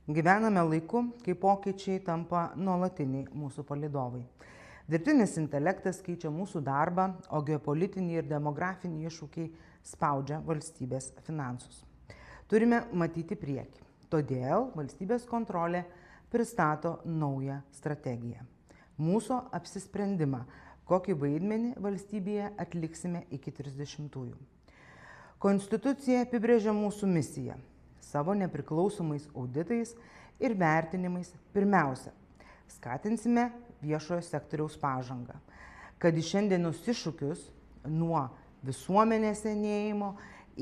Gyvename laiku, kai pokyčiai tampa nuolatiniai mūsų palydovai. Dirbtinis intelektas keičia mūsų darbą, o geopolitiniai ir demografiniai iššūkiai spaudžia valstybės finansus. Turime matyti priekį. Todėl valstybės kontrolė pristato naują strategiją. Mūsų apsisprendimą, kokį vaidmenį valstybėje atliksime iki 30-ųjų. Konstitucija apibrėžia mūsų misiją. Savo nepriklausomais auditais ir vertinimais pirmiausia, skatinsime viešojo sektoriaus pažangą, kad į šiandienos iššūkius nuo visuomenės senėjimo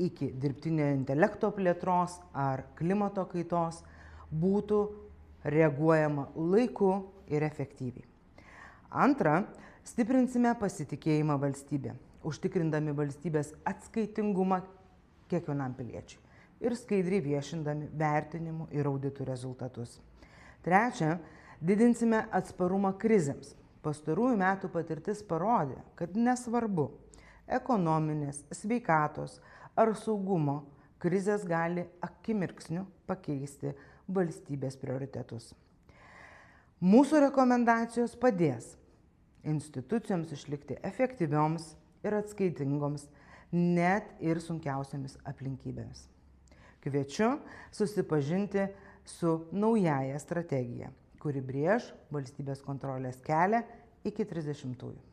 iki dirbtinio intelekto plėtros ar klimato kaitos būtų reaguojama laiku ir efektyviai. Antra, stiprinsime pasitikėjimą valstybę, užtikrindami valstybės atskaitingumą kiekvienam piliečiui ir skaidriai viešindami vertinimų ir auditų rezultatus. Trečia, didinsime atsparumą krizėms. Pastarųjų metų patirtis parodė, kad nesvarbu ekonominės, sveikatos ar saugumo krizės gali akimirksniu pakeisti valstybės prioritetus. Mūsų rekomendacijos padės institucijoms išlikti efektyvioms ir atskaitingoms net ir sunkiausiamis aplinkybėmis. Kviečiu susipažinti su naująja strategija, kuri brėž valstybės kontrolės kelią iki 30-ųjų.